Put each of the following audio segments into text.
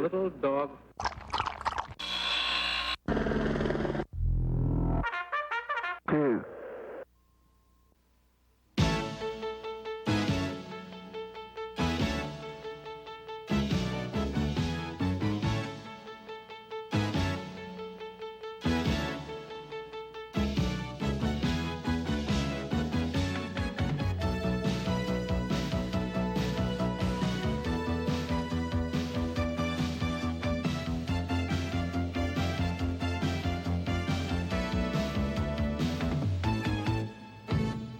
little dog. Two.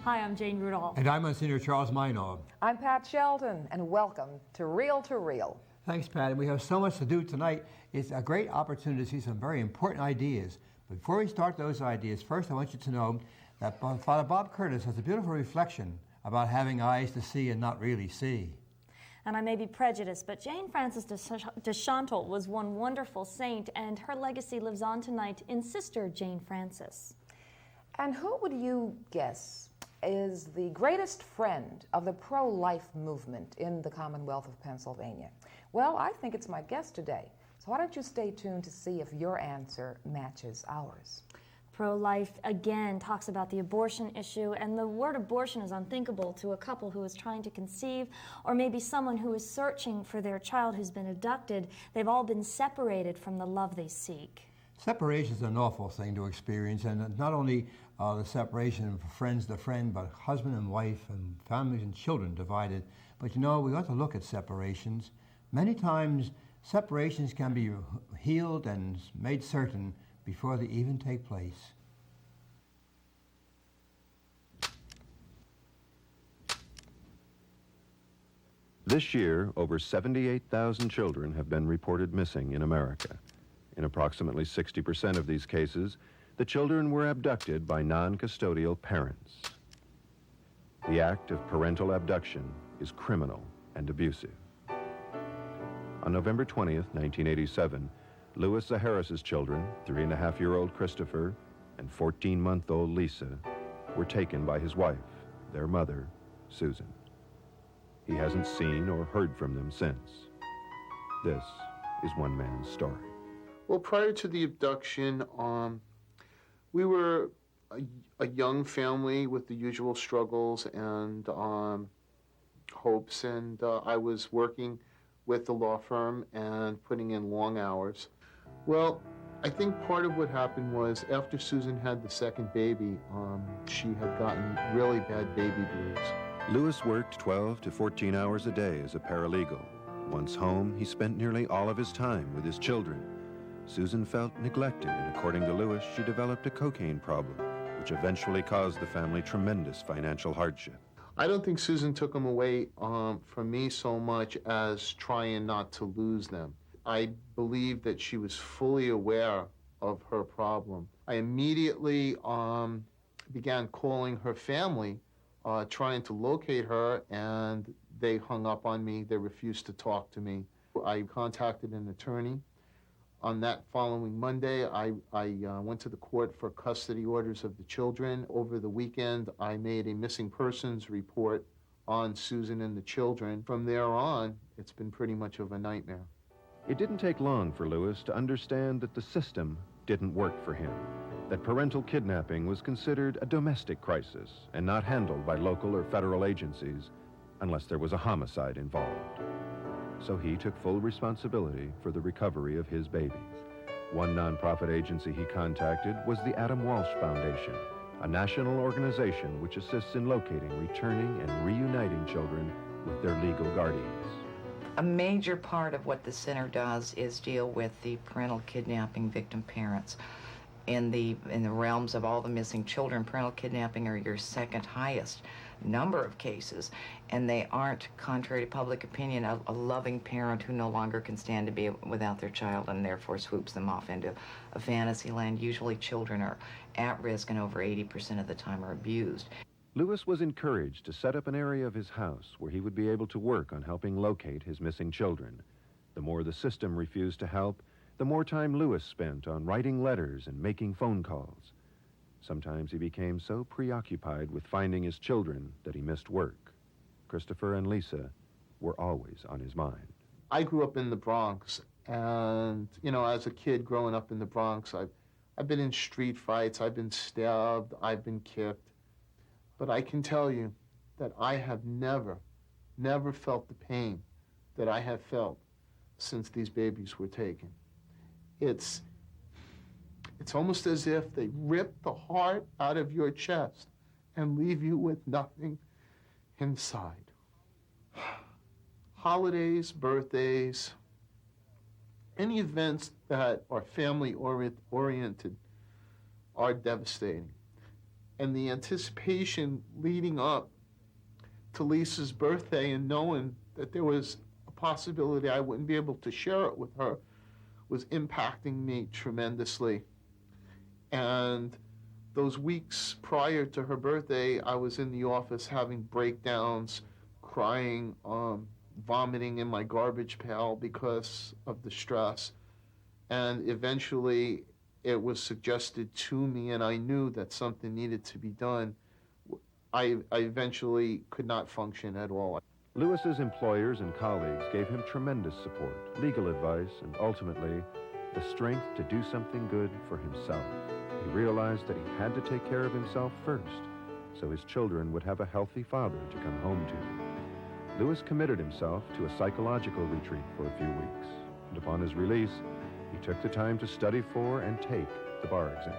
Hi, I'm Jane Rudolph. And I'm Monsignor Charles Minor. I'm Pat Shelton, and welcome to Real to Real. Thanks, Pat. And we have so much to do tonight. It's a great opportunity to see some very important ideas. But before we start those ideas, first I want you to know that Father Bob Curtis has a beautiful reflection about having eyes to see and not really see. And I may be prejudiced, but Jane Frances de Chantal was one wonderful saint, and her legacy lives on tonight in Sister Jane Frances. And who would you guess is the greatest friend of the pro-life movement in the Commonwealth of Pennsylvania? Well, I think it's my guest today. So why don't you stay tuned to see if your answer matches ours. Pro-life, again, talks about the abortion issue, and the word abortion is unthinkable to a couple who is trying to conceive, or maybe someone who is searching for their child who's been abducted. They've all been separated from the love they seek. Separation is an awful thing to experience, and not only the separation of friends to friend, but husband and wife and families and children divided. But you know, we ought to look at separations. Many times, separations can be healed and made certain before they even take place. This year, over 78,000 children have been reported missing in America. In approximately 60% of these cases, the children were abducted by non-custodial parents. The act of parental abduction is criminal and abusive. On November 20th, 1987, Louis Zaharis's children, 3.5-year-old Christopher and 14-month-old Lisa, were taken by his wife, their mother, Susan. He hasn't seen or heard from them since. This is one man's story. Well, prior to the abduction, we were a young family with the usual struggles and hopes, and I was working with the law firm and putting in long hours. Well, I think part of what happened was after Susan had the second baby, she had gotten really bad baby blues. Louis worked 12 to 14 hours a day as a paralegal. Once home, he spent nearly all of his time with his children. Susan felt neglected, and according to Louis, she developed a cocaine problem, which eventually caused the family tremendous financial hardship. I don't think Susan took them away from me so much as trying not to lose them. I believe that she was fully aware of her problem. I immediately began calling her family, trying to locate her, and they hung up on me. They refused to talk to me. I contacted an attorney. On that following Monday, I went to the court for custody orders of the children. Over the weekend, I made a missing persons report on Susan and the children. From there on, it's been pretty much of a nightmare. It didn't take long for Louis to understand that the system didn't work for him, that parental kidnapping was considered a domestic crisis and not handled by local or federal agencies unless there was a homicide involved. So he took full responsibility for the recovery of his babies. One nonprofit agency he contacted was the Adam Walsh Foundation, a national organization which assists in locating, returning, and reuniting children with their legal guardians. A major part of what the center does is deal with the parental kidnapping victim parents. In the realms of all the missing children, parental kidnapping are your second highest number of cases, and they aren't, contrary to public opinion, a loving parent who no longer can stand to be without their child and therefore swoops them off into a fantasy land. Usually children are at risk and over 80% of the time are abused. Louis was encouraged to set up an area of his house where he would be able to work on helping locate his missing children. The more the system refused to help, the more time Louis spent on writing letters and making phone calls. Sometimes he became so preoccupied with finding his children that he missed work. Christopher and Lisa were always on his mind. I grew up in the Bronx, And, as a kid growing up in the Bronx, I've been in street fights, I've been stabbed, I've been kicked. But I can tell you that I have never felt the pain that I have felt since these babies were taken. It's almost as if they rip the heart out of your chest and leave you with nothing inside. Holidays, birthdays, any events that are family-oriented are devastating. And the anticipation leading up to Lisa's birthday and knowing that there was a possibility I wouldn't be able to share it with her was impacting me tremendously. And those weeks prior to her birthday, I was in the office having breakdowns, crying, vomiting in my garbage pail because of the stress. And eventually it was suggested to me, and I knew that something needed to be done. I eventually could not function at all. Lewis's employers and colleagues gave him tremendous support, legal advice, and ultimately the strength to do something good for himself. He realized that he had to take care of himself first, so his children would have a healthy father to come home to. Lewis committed himself to a psychological retreat for a few weeks, and upon his release, he took the time to study for and take the bar exam.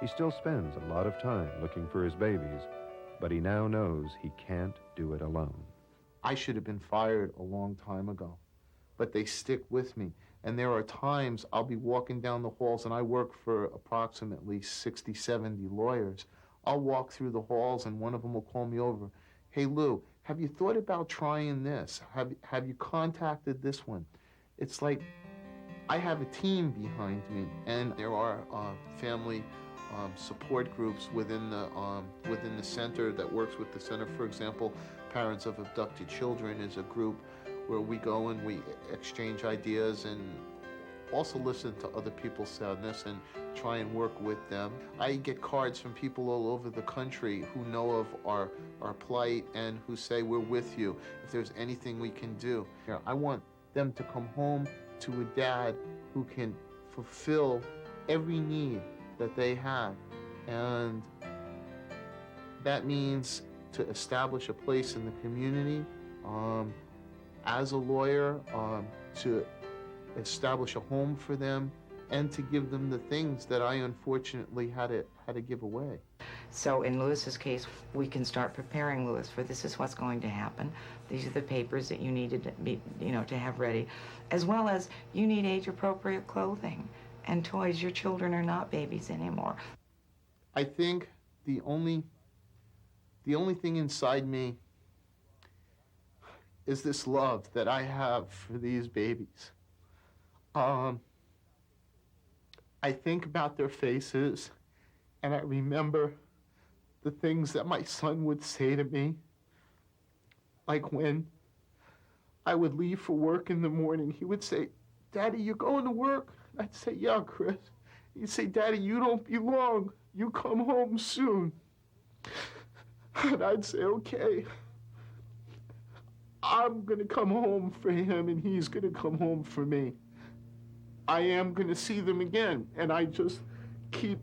He still spends a lot of time looking for his babies, but he now knows he can't do it alone. I should have been fired a long time ago, but they stick with me. And there are times I'll be walking down the halls, and I work for approximately 60, 70 lawyers. I'll walk through the halls, and one of them will call me over. Hey, Lou, have you thought about trying this? Have you contacted this one? It's like I have a team behind me, and there are family support groups within the center that works with the center. For example, Parents of Abducted Children is a group where we go and we exchange ideas and also listen to other people's sadness and try and work with them. I get cards from people all over the country who know of our plight and who say, we're with you if there's anything we can do. I want them to come home to a dad who can fulfill every need that they have. And that means to establish a place in the community, as a lawyer, to establish a home for them, and to give them the things that I unfortunately had to give away. So in Lewis's case, we can start preparing Lewis for this is what's going to happen. These are the papers that you needed to be, to have ready, as well as you need age-appropriate clothing and toys. Your children are not babies anymore. I think the only thing inside me is this love that I have for these babies. I think about their faces, and I remember the things that my son would say to me. Like when I would leave for work in the morning, he would say, Daddy, you going to work? I'd say, yeah, Chris. He'd say, Daddy, you don't belong. You come home soon. And I'd say, okay. I'm going to come home for him, and he's going to come home for me. I am going to see them again, and I just keep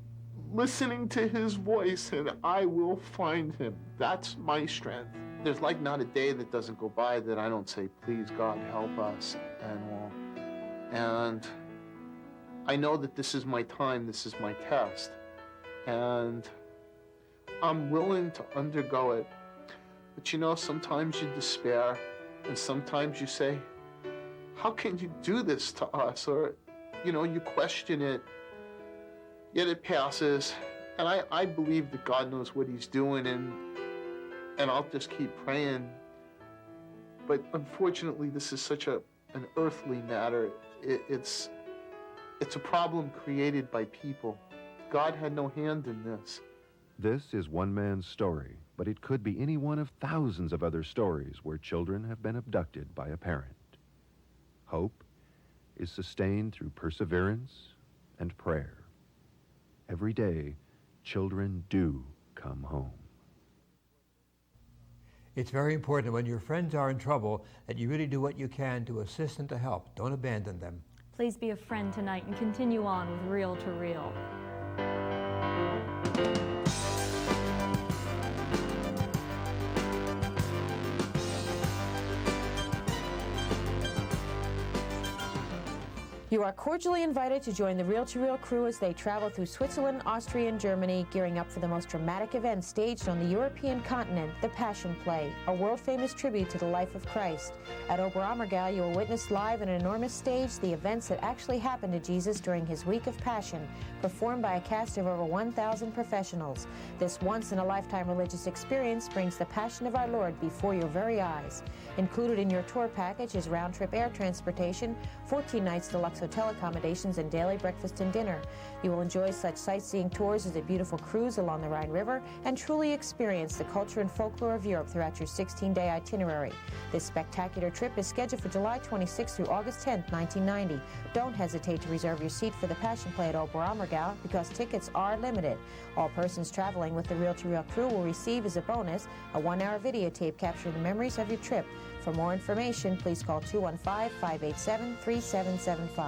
listening to his voice, and I will find him. That's my strength. There's like not a day that doesn't go by that I don't say, please, God, help us, and all. And I know that this is my time, this is my test, and I'm willing to undergo it. But sometimes you despair, and sometimes you say, how can you do this to us? Or, you question it, yet it passes. And I believe that God knows what he's doing, and I'll just keep praying. But unfortunately, this is such an earthly matter. It's a problem created by people. God had no hand in this. This is one man's story, but it could be any one of thousands of other stories where children have been abducted by a parent. Hope is sustained through perseverance and prayer. Every day, children do come home. It's very important when your friends are in trouble that you really do what you can to assist and to help. Don't abandon them. Please be a friend tonight and continue on with Reel to Reel. You are cordially invited to join the Reel to Reel crew as they travel through Switzerland, Austria, and Germany, gearing up for the most dramatic event staged on the European continent, the Passion Play, a world-famous tribute to the life of Christ. At Oberammergau, you will witness live on an enormous stage the events that actually happened to Jesus during his week of Passion, performed by a cast of over 1,000 professionals. This once-in-a-lifetime religious experience brings the Passion of our Lord before your very eyes. Included in your tour package is round-trip air transportation, 14 nights deluxe hotel accommodations, and daily breakfast and dinner. You will enjoy such sightseeing tours as a beautiful cruise along the Rhine River and truly experience the culture and folklore of Europe throughout your 16-day itinerary. This spectacular trip is scheduled for July 26 through August 10, 1990. Don't hesitate to reserve your seat for the Passion Play at Oberammergau because tickets are limited. All persons traveling with the Reel to Reel crew will receive as a bonus a 1-hour videotape capturing the memories of your trip. For more information, please call 215-587-3775.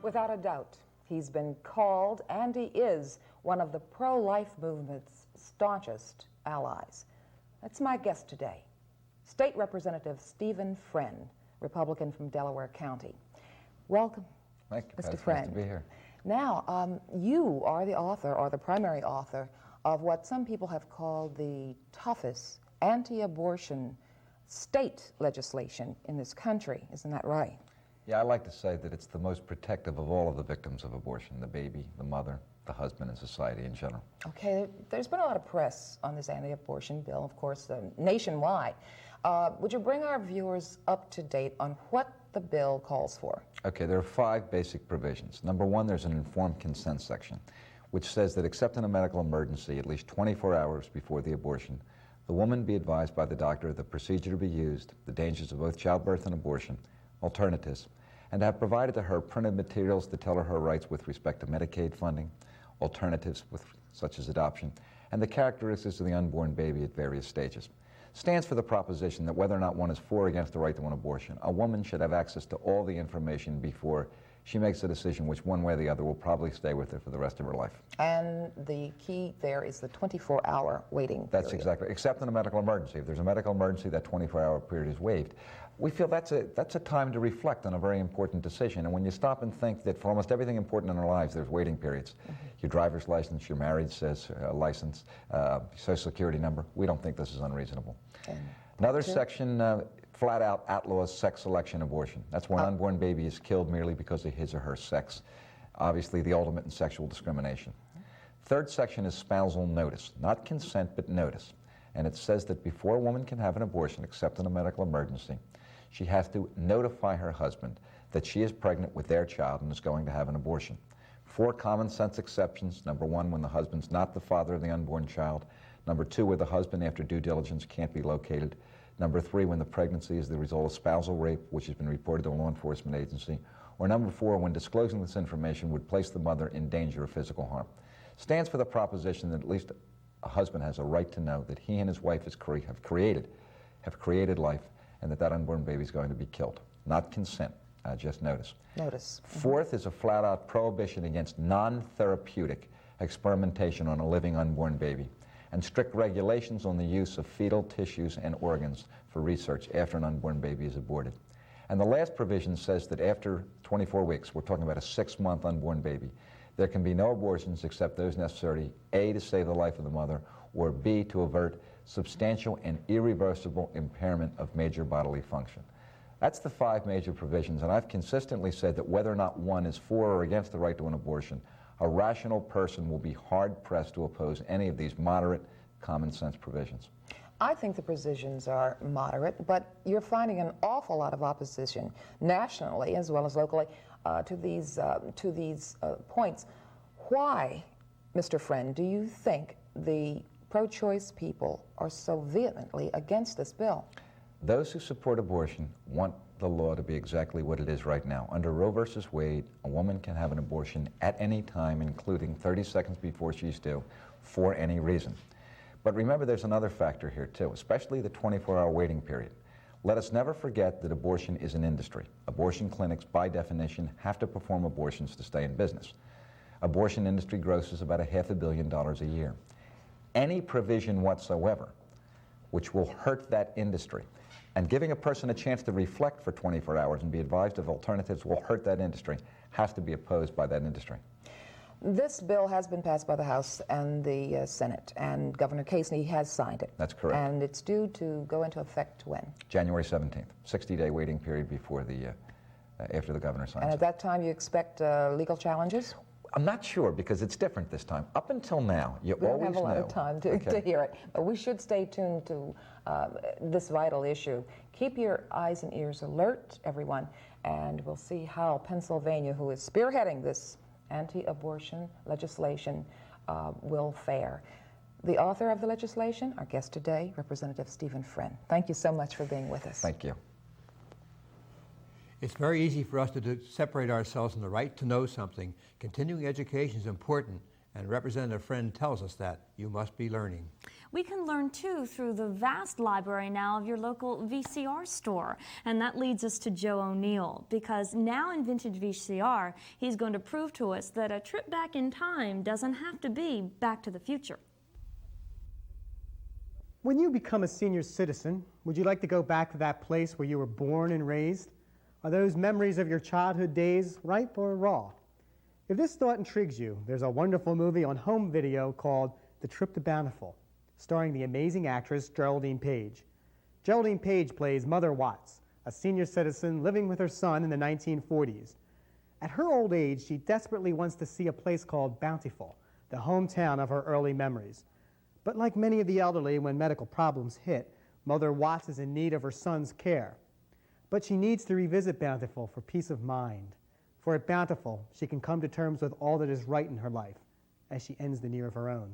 Without a doubt, he's been called, and he is, one of the pro-life movement's staunchest allies. That's my guest today, State Representative Stephen Friend, Republican from Delaware County. Welcome, Thank you, Mr. Pat. Friend. Nice to be here. Now, you are the author, or the primary author, of what some people have called the toughest anti-abortion state legislation in this country. Isn't that right? Yeah, I like to say that it's the most protective of all of the victims of abortion, the baby, the mother, the husband, and society in general. Okay, there's been a lot of press on this anti-abortion bill, of course, nationwide. Would you bring our viewers up to date on what the bill calls for? Okay, there are 5 basic provisions. Number 1, there's an informed consent section, which says that except in a medical emergency, at least 24 hours before the abortion, the woman be advised by the doctor of the procedure to be used, the dangers of both childbirth and abortion, alternatives, and to have provided to her printed materials to tell her her rights with respect to Medicaid funding, alternatives such as adoption, and the characteristics of the unborn baby at various stages. Stands for the proposition that whether or not one is for or against the right to an abortion, a woman should have access to all the information before she makes a decision which one way or the other will probably stay with her for the rest of her life. And the key there is the 24-hour waiting period. That's exactly, except in a medical emergency. If there's a medical emergency, that 24-hour period is waived. We feel that's a time to reflect on a very important decision. And when you stop and think that for almost everything important in our lives, there's waiting periods. Your driver's license, your marriage license, social security number, we don't think this is unreasonable. Another section flat out outlaws sex selection abortion. That's when an unborn baby is killed merely because of his or her sex. Obviously the ultimate in sexual discrimination. Third section is spousal notice, not consent but notice. And it says that before a woman can have an abortion, except in a medical emergency, she has to notify her husband that she is pregnant with their child and is going to have an abortion. 4 common sense exceptions. Number 1, when the husband's not the father of the unborn child. Number 2, where the husband, after due diligence, can't be located. Number 3, when the pregnancy is the result of spousal rape, which has been reported to a law enforcement agency. Or number 4, when disclosing this information would place the mother in danger of physical harm. Stands for the proposition that at least a husband has a right to know that he and his wife have created life, and that unborn baby is going to be killed. Not consent, just notice. Notice. Fourth is a flat-out prohibition against non-therapeutic experimentation on a living unborn baby, and strict regulations on the use of fetal tissues and organs for research after an unborn baby is aborted. And the last provision says that after 24 weeks, we're talking about a 6-month unborn baby, there can be no abortions except those necessary, A, to save the life of the mother, or B, to avert substantial and irreversible impairment of major bodily function. That's the 5 major provisions, and I've consistently said that whether or not one is for or against the right to an abortion, a rational person will be hard-pressed to oppose any of these moderate, common-sense provisions. I think the provisions are moderate, but you're finding an awful lot of opposition nationally as well as locally to these points. Why, Mr. Friend, do you think the pro-choice people are so vehemently against this bill? Those who support abortion want the law to be exactly what it is right now. Under Roe versus Wade, a woman can have an abortion at any time, including 30 seconds before she's due, for any reason. But remember, there's another factor here too, especially the 24-hour waiting period. Let us never forget that abortion is an industry. Abortion clinics, by definition, have to perform abortions to stay in business. Abortion industry grosses about $500 million a year. Any provision whatsoever which will hurt that industry, and giving a person a chance to reflect for 24 hours and be advised of alternatives will hurt that industry, has to be opposed by that industry. This bill has been passed by the House and the Senate, and Governor Casey has signed it. That's correct. And it's due to go into effect when? January 17th, 60-day waiting period before after the governor signs And it. at that time, you expect legal challenges? I'm not sure, because it's different this time. Up until now, you We don't always have a lot know. of time to hear it, but we should stay tuned to this vital issue. Keep your eyes and ears alert, everyone, and we'll see how Pennsylvania, who is spearheading this anti-abortion legislation, will fare. The author of the legislation, our guest today, Representative Stephen Friend. Thank you so much for being with us. Thank you. It's very easy for us to separate ourselves from the right to know something. Continuing education is important, and Representative Friend tells us that. You must be learning. We can learn too through the vast library now of your local VCR store. And that leads us to Joe O'Neill, because now in Vintage VCR, he's going to prove to us that a trip back in time doesn't have to be Back to the Future. When you become a senior citizen, would you like to go back to that place where you were born and raised? Are those memories of your childhood days ripe or raw? If this thought intrigues you, there's a wonderful movie on home video called The Trip to Bountiful, starring the amazing actress Geraldine Page. Geraldine Page plays Mother Watts, a senior citizen living with her son in the 1940s. At her old age, she desperately wants to see a place called Bountiful, the hometown of her early memories. But like many of the elderly, when medical problems hit, Mother Watts is in need of her son's care. But she needs to revisit Bountiful for peace of mind. For at Bountiful, she can come to terms with all that is right in her life as she ends the year of her own.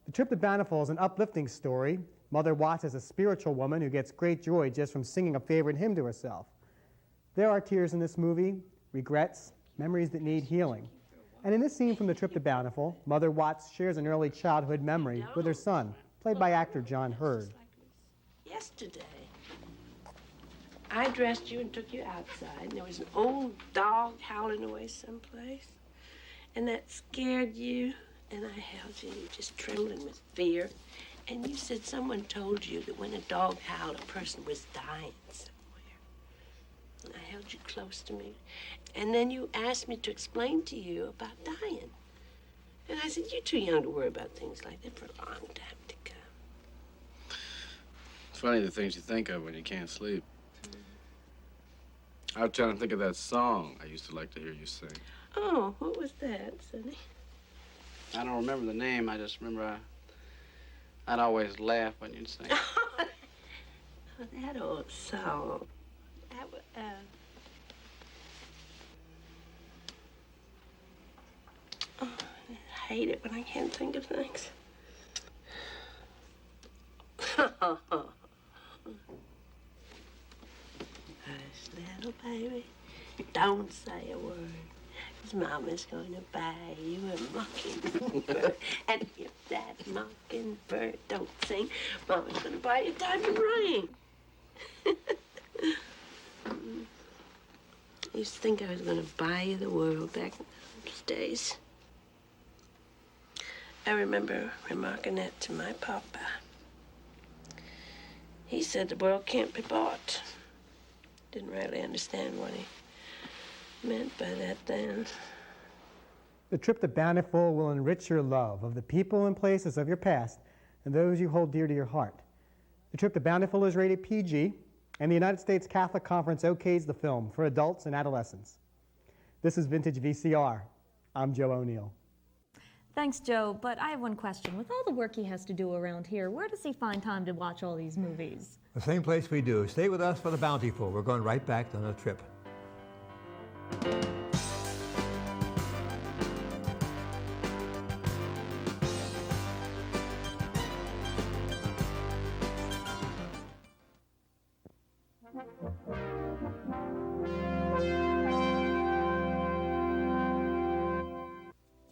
The Trip to Bountiful is an uplifting story. Mother Watts is a spiritual woman who gets great joy just from singing a favorite hymn to herself. There are tears in this movie, regrets, memories that need healing. And in this scene from The Trip to Bountiful, Mother Watts shares an early childhood memory with her son, played by actor John Hurd. Yesterday, I dressed you and took you outside, and there was an old dog howling away someplace, and that scared you, and I held you, and you just trembling with fear, and you said someone told you that when a dog howled, a person was dying somewhere. And I held you close to me, and then you asked me to explain to you about dying. And I said, you're too young to worry about things like that for a long time to come. It's funny the things you think of when you can't sleep. I was trying to think of that song I used to like to hear you sing. Oh, what was that, Sonny? I don't remember the name. I just remember I'd always laugh when you'd sing. Oh, that old song. That was, oh, I hate it when I can't think of things. Hush, little baby, don't say a word, 'cause Mama's going to buy you a mockingbird. And if that mockingbird don't sing, Mama's going to buy you a diamond ring. I used to think I was going to buy you the world back in those days. I remember remarking that to my papa. He said the world can't be bought. Didn't really understand what he meant by that then. The Trip to Bountiful will enrich your love of the people and places of your past and those you hold dear to your heart. The Trip to Bountiful is rated PG, and the United States Catholic Conference okays the film for adults and adolescents. This is Vintage VCR. I'm Joe O'Neill. Thanks, Joe, but I have one question. With all the work he has to do around here, where does he find time to watch all these movies? The same place we do. Stay with us for the Bountiful. We're going right back on a trip.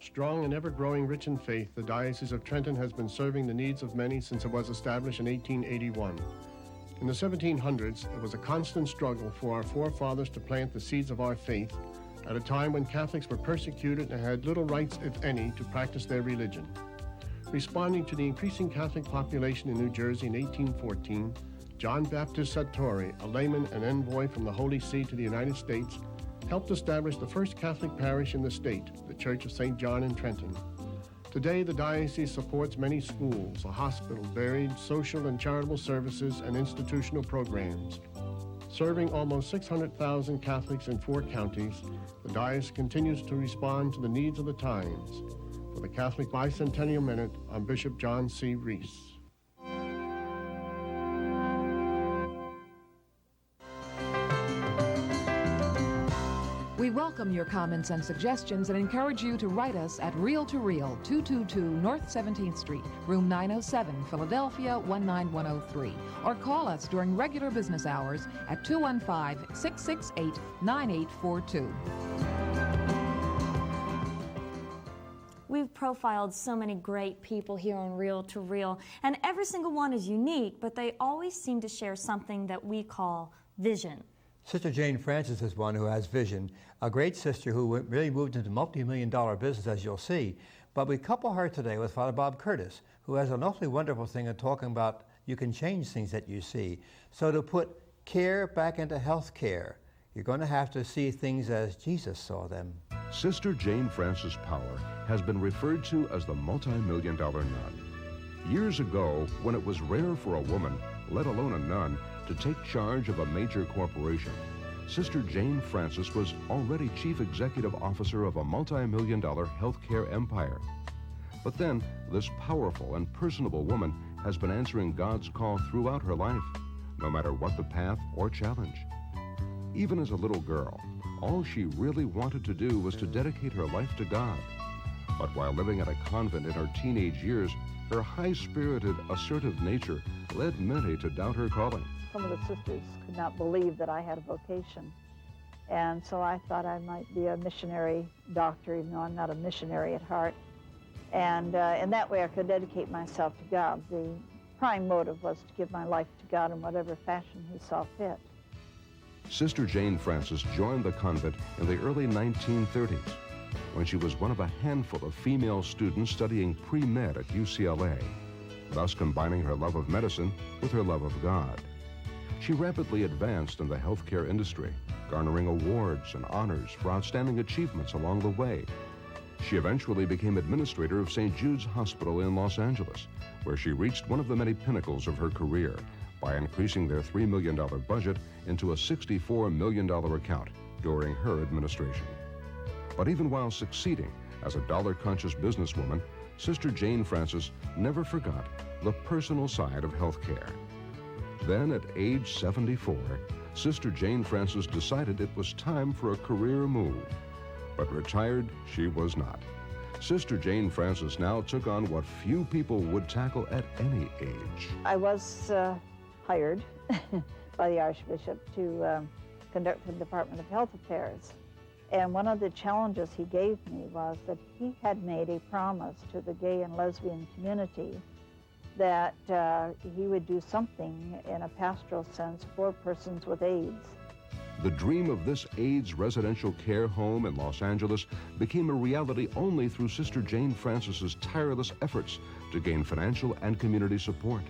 Strong and ever-growing rich in faith, the Diocese of Trenton has been serving the needs of many since it was established in 1881. In the 1700s, it was a constant struggle for our forefathers to plant the seeds of our faith at a time when Catholics were persecuted and had little rights, if any, to practice their religion. Responding to the increasing Catholic population in New Jersey in 1814, John Baptist Sartori, a layman and envoy from the Holy See to the United States, helped establish the first Catholic parish in the state, the Church of St. John in Trenton. Today, the diocese supports many schools, a hospital, varied social and charitable services, and institutional programs. Serving almost 600,000 Catholics in 4 counties, the diocese continues to respond to the needs of the times. For the Catholic Bicentennial Minute, I'm Bishop John C. Reese. We welcome your comments and suggestions and encourage you to write us at Reel to Reel, 222 North 17th Street, room 907, Philadelphia 19103, or call us during regular business hours at 215-668-9842. We've profiled so many great people here on Reel to Reel, and every single one is unique, but they always seem to share something that we call vision. Sister Jane Francis is one who has vision, a great sister who really moved into multi-million-dollar business, as you'll see. But we couple her today with Father Bob Curtis, who has an awfully wonderful thing of talking about you can change things that you see. So to put care back into health care, you're going to have to see things as Jesus saw them. Sister Jane Francis Power has been referred to as the multi-million-dollar nun. Years ago, when it was rare for a woman, let alone a nun, to take charge of a major corporation, Sister Jane Francis was already chief executive officer of a multi-million-dollar healthcare empire. But then, this powerful and personable woman has been answering God's call throughout her life, no matter what the path or challenge. Even as a little girl, all she really wanted to do was to dedicate her life to God. But while living at a convent in her teenage years, her high-spirited, assertive nature led many to doubt her calling. Some of the sisters could not believe that I had a vocation. And so I thought I might be a missionary doctor, even though I'm not a missionary at heart. And in that way I could dedicate myself to God. The prime motive was to give my life to God in whatever fashion He saw fit. Sister Jane Francis joined the convent in the early 1930s, when she was one of a handful of female students studying pre-med at UCLA, thus combining her love of medicine with her love of God. She rapidly advanced in the healthcare industry, garnering awards and honors for outstanding achievements along the way. She eventually became administrator of St. Jude's Hospital in Los Angeles, where she reached one of the many pinnacles of her career by increasing their $3 million budget into a $64 million account during her administration. But even while succeeding as a dollar-conscious businesswoman, Sister Jane Francis never forgot the personal side of healthcare. Then, at age 74, Sister Jane Francis decided it was time for a career move. But retired she was not. Sister Jane Francis now took on what few people would tackle at any age. I was hired by the Archbishop to conduct the Department of Health Affairs. And one of the challenges he gave me was that he had made a promise to the gay and lesbian community that he would do something in a pastoral sense for persons with AIDS. The dream of this AIDS residential care home in Los Angeles became a reality only through Sister Jane Francis's tireless efforts to gain financial and community support.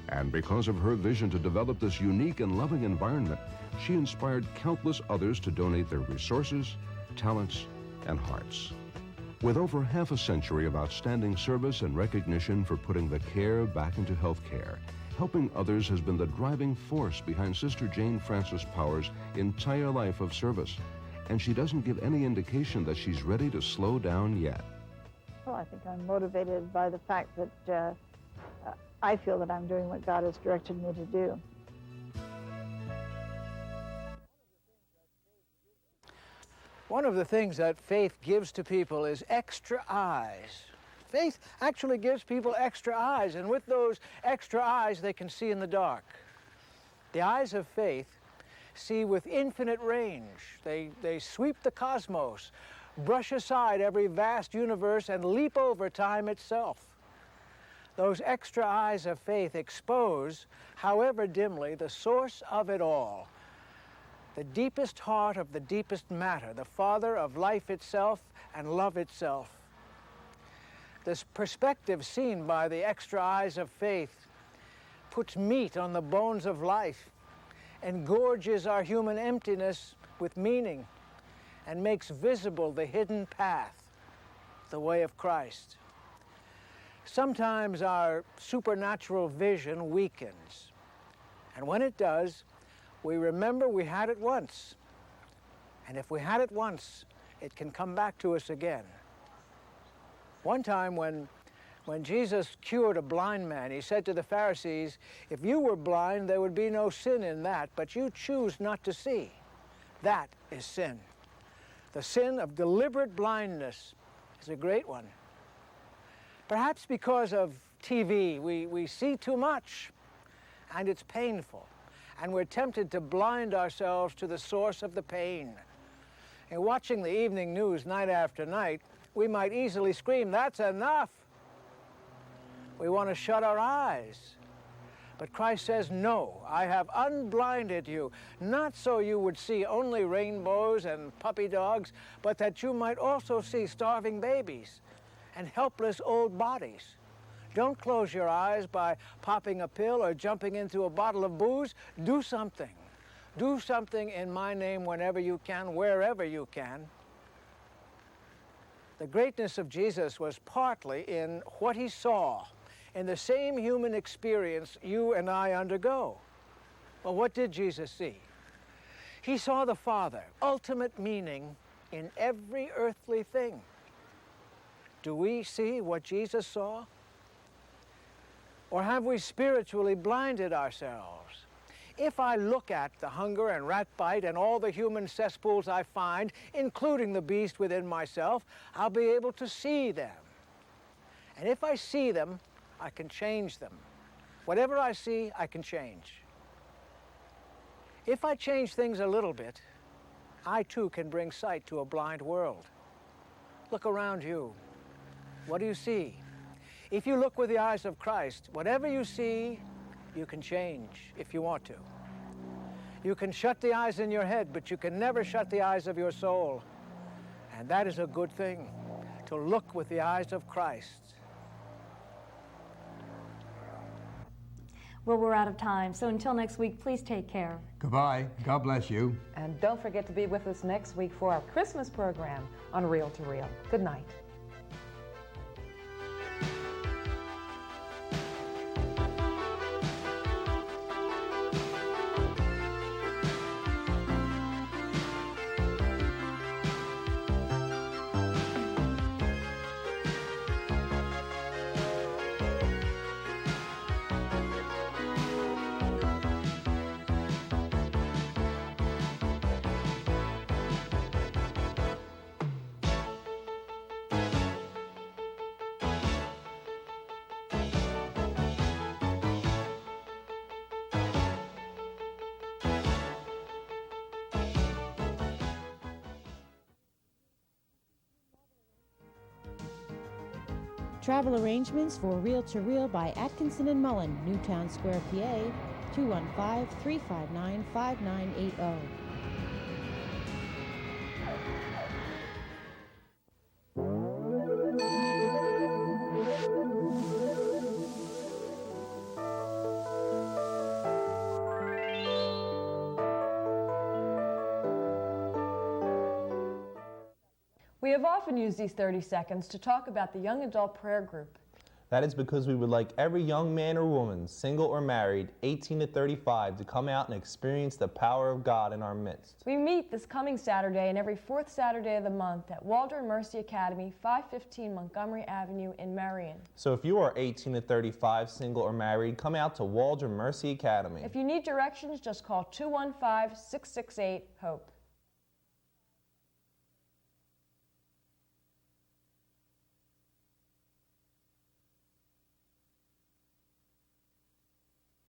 And because of her vision to develop this unique and loving environment, she inspired countless others to donate their resources, talents, and hearts. With over half a century of outstanding service and recognition for putting the care back into healthcare, helping others has been the driving force behind Sister Jane Francis Power's entire life of service, and she doesn't give any indication that she's ready to slow down yet. Well, I think I'm motivated by the fact that I feel that I'm doing what God has directed me to do. One of the things that faith gives to people is extra eyes. Faith actually gives people extra eyes, and with those extra eyes, they can see in the dark. The eyes of faith see with infinite range. They sweep the cosmos brush aside every vast universe and leap over time itself. Those extra eyes of faith expose, however dimly, the source of it all, the deepest heart of the deepest matter, the Father of life itself and love itself. This perspective seen by the extra eyes of faith puts meat on the bones of life, engorges our human emptiness with meaning, and makes visible the hidden path, the way of Christ. Sometimes our supernatural vision weakens, and when it does, we remember we had it once. And if we had it once, it can come back to us again. One time when Jesus cured a blind man, he said to the Pharisees, if you were blind, there would be no sin in that, but you choose not to see. That is sin. The sin of deliberate blindness is a great one. Perhaps because of TV, we see too much, and it's painful, and we're tempted to blind ourselves to the source of the pain. And watching the evening news night after night, we might easily scream, that's enough. We want to shut our eyes. But Christ says, no, I have unblinded you, not so you would see only rainbows and puppy dogs, but that you might also see starving babies and helpless old bodies. Don't close your eyes by popping a pill or jumping into a bottle of booze. Do something. Do something in my name whenever you can, wherever you can. The greatness of Jesus was partly in what he saw, in the same human experience you and I undergo. Well, what did Jesus see? He saw the Father, ultimate meaning in every earthly thing. Do we see what Jesus saw? Or have we spiritually blinded ourselves? If I look at the hunger and rat bite and all the human cesspools I find, including the beast within myself, I'll be able to see them. And if I see them, I can change them. Whatever I see, I can change. If I change things a little bit, I too can bring sight to a blind world. Look around you. What do you see? If you look with the eyes of Christ, whatever you see, you can change if you want to. You can shut the eyes in your head, but you can never shut the eyes of your soul. And that is a good thing, to look with the eyes of Christ. Well, we're out of time, so until next week, please take care. Goodbye. God bless you. And don't forget to be with us next week for our Christmas program on Reel to Reel. Good night. Travel arrangements for Reel to Reel by Atkinson and Mullen, Newtown Square, PA, 215-359-5980. We have often used these 30 seconds to talk about the Young Adult Prayer Group. That is because we would like every young man or woman, single or married, 18 to 35, to come out and experience the power of God in our midst. We meet this coming Saturday and every fourth Saturday of the month at Waldron Mercy Academy, 515 Montgomery Avenue in Marion. So if you are 18 to 35, single or married, come out to Waldron Mercy Academy. If you need directions, just call 215-668-HOPE.